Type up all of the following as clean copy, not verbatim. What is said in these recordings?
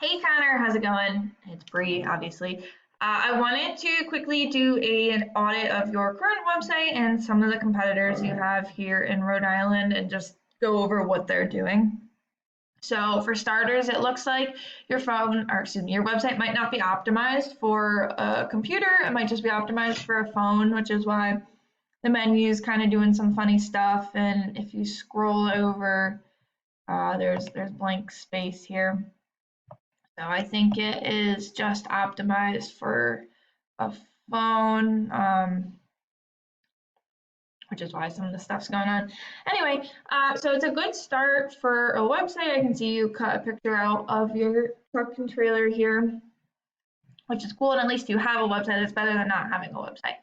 Hey Connor, how's it going? It's Bree, obviously. I wanted to quickly do an audit of your current website and some of the competitors you have here in Rhode Island and just go over what they're doing. So for starters, it looks like your phone, or excuse me, your website might not be optimized for a computer. It might just be optimized for a phone, which is why the menu is kind of doing some funny stuff. And if you scroll over, there's blank space here. So I think it is just optimized for a phone, which is why some of the stuff's going on. Anyway, so it's a good start for a website. I can see you cut a picture out of your truck and trailer here, which is cool. And at least you have a website. It's better than not having a website.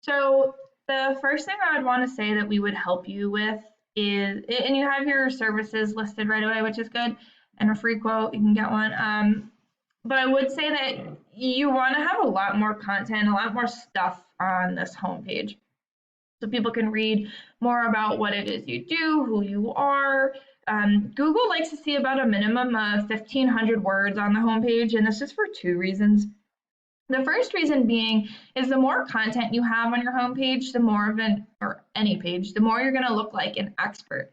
So the first thing I would want to say that we would help you with is, and you have your services listed right away, which is good, and a free quote, you can get one. But I would say that you want to have a lot more content, a lot more stuff on this homepage. So people can read more about what it is you do, who you are. Google likes to see about a minimum of 1,500 words on the homepage, and this is for two reasons. The first reason being is the more content you have on your homepage, the more of an, or any page, the more you're going to look like an expert.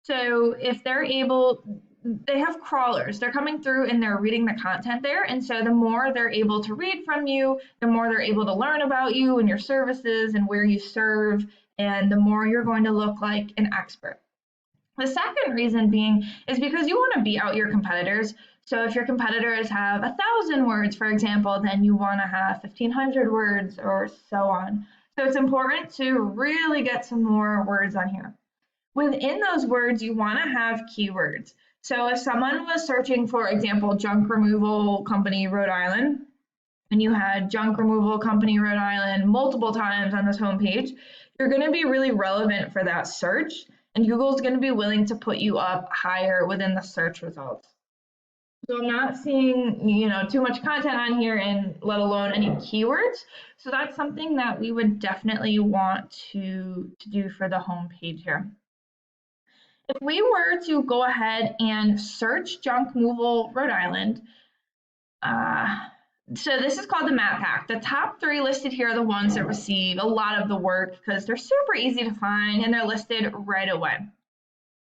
So if they're able, they have crawlers, they're coming through and they're reading the content there. And so the more they're able to read from you, the more they're able to learn about you and your services and where you serve, and the more you're going to look like an expert. The second reason being is because you want to beat out your competitors. So if your competitors have 1,000 words, for example, then you want to have 1,500 words or so on. So it's important to really get some more words on here. Within those words, you want to have keywords. So if someone was searching, for example, junk removal company Rhode Island, and you had junk removal company Rhode Island multiple times on this homepage, you're going to be really relevant for that search, and Google's going to be willing to put you up higher within the search results. So I'm not seeing, too much content on here, and let alone any keywords. So that's something that we would definitely want to do for the homepage here. If we were to go ahead and search junk removal Rhode Island, so this is called the map pack. The top 3 listed here are the ones that receive a lot of the work because they're super easy to find and they're listed right away.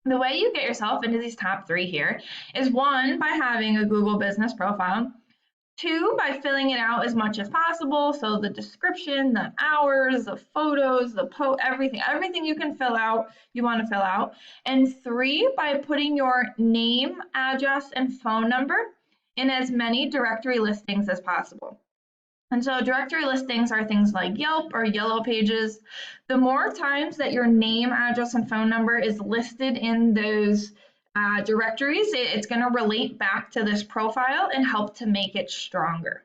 The way you get yourself into these top 3 here is 1, by having a Google business profile. 2, by filling it out as much as possible. So the description, the hours, the photos, everything you can fill out, you want to fill out. And 3, by putting your name, address, and phone number in as many directory listings as possible. And so directory listings are things like Yelp or Yellow Pages. The more times that your name, address, and phone number is listed in those directories, it's going to relate back to this profile and help to make it stronger.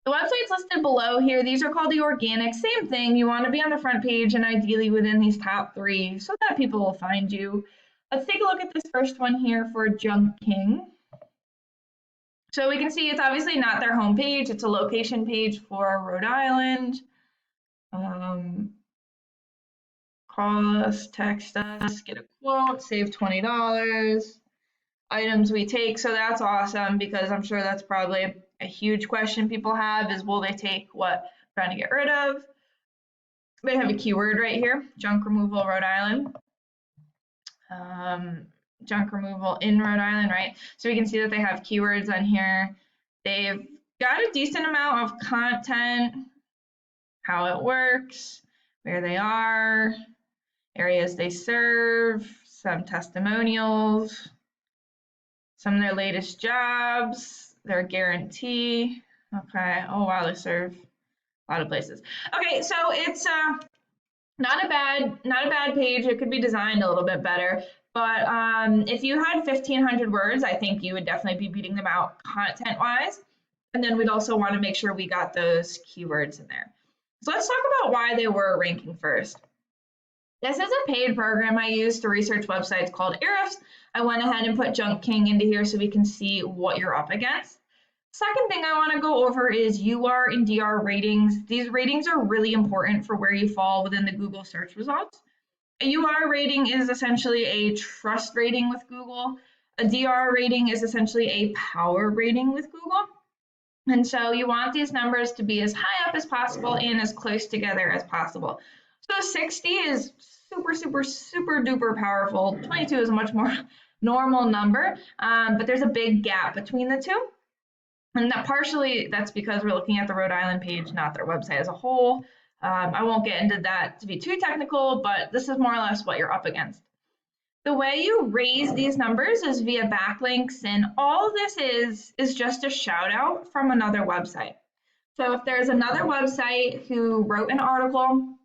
The websites listed below here, these are called the organic. Same thing, you want to be on the front page and ideally within these top 3 so that people will find you. Let's take a look at this first one here for Junk King. So we can see it's obviously not their home page, it's a location page for Rhode Island. Call us, text us, get a quote, save $20. Items we take, so that's awesome because I'm sure that's probably a huge question people have is, will they take what I'm trying to get rid of? They have a keyword right here, junk removal Rhode Island. Junk removal in Rhode Island, right? So we can see that they have keywords on here. They've got a decent amount of content, how it works, where they are, areas they serve, some testimonials, some of their latest jobs, their guarantee. Okay, oh wow, they serve a lot of places. Okay, so it's not a bad page. It could be designed a little bit better. But if you had 1,500 words, I think you would definitely be beating them out content-wise. And then we'd also want to make sure we got those keywords in there. So let's talk about why they were ranking first. This is a paid program I use to research websites called Ahrefs. I went ahead and put Junk King into here so we can see what you're up against. Second thing I want to go over is UR and DR ratings. These ratings are really important for where you fall within the Google search results. A UR rating is essentially a trust rating with Google. a DR rating is essentially a power rating with Google. And so you want these numbers to be as high up as possible and as close together as possible. So 60 is super, super, super duper powerful. 22 is a much more normal number, but there's a big gap between the two. And that partially that's because we're looking at the Rhode Island page, not their website as a whole. I won't get into that to be too technical, but this is more or less what you're up against. The way you raise these numbers is via backlinks, and all this is just a shout out from another website. So if there's another website who wrote an article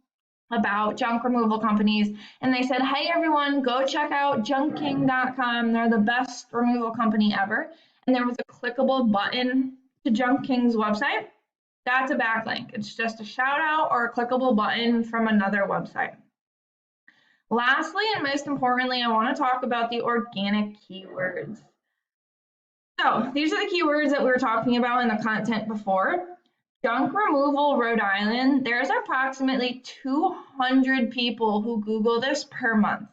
about junk removal companies and they said, hey everyone, go check out junkking.com, they're the best removal company ever, and there was a clickable button to Junk King's website, that's a backlink. It's just a shout out or a clickable button from another website. Lastly, and most importantly, I want to talk about the organic keywords. So these are the keywords that we were talking about in the content before. Junk removal, Rhode Island, there's approximately 200 people who Google this per month.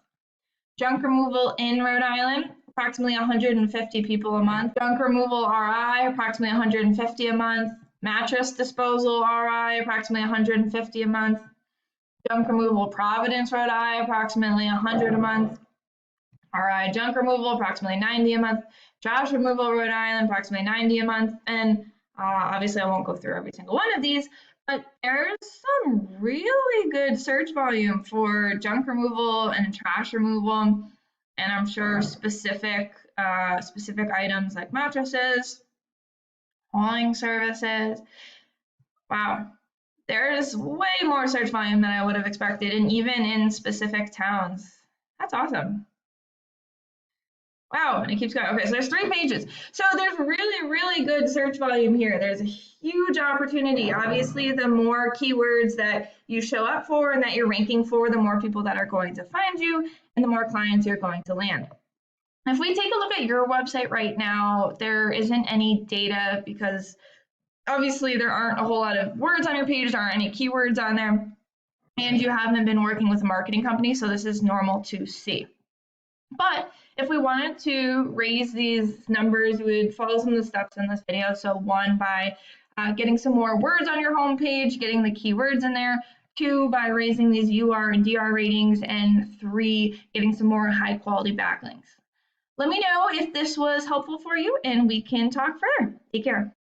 Junk removal in Rhode Island, approximately 150 people a month. Junk removal RI, approximately 150 a month. Mattress disposal RI, approximately 150 a month. Junk removal Providence, Rhode Island, approximately 100 a month. RI junk removal, approximately 90 a month. Trash removal, Rhode Island, approximately 90 a month. And obviously I won't go through every single one of these, but there's some really good search volume for junk removal and trash removal. And I'm sure specific items like mattresses, hauling services. Wow. There's way more search volume than I would have expected, and even in specific towns. That's awesome. Wow, and it keeps going. Okay, so there's 3 pages. So there's really, really good search volume here. There's a huge opportunity. Obviously, the more keywords that you show up for and that you're ranking for, the more people that are going to find you and the more clients you're going to land. If we take a look at your website right now, there isn't any data because obviously there aren't a whole lot of words on your page, there aren't any keywords on there, and you haven't been working with a marketing company, so this is normal to see. But if we wanted to raise these numbers, we would follow some of the steps in this video. So 1, by getting some more words on your homepage, getting the keywords in there. 2, by raising these UR and DR ratings. And 3, getting some more high quality backlinks. Let me know if this was helpful for you and we can talk further. Take care.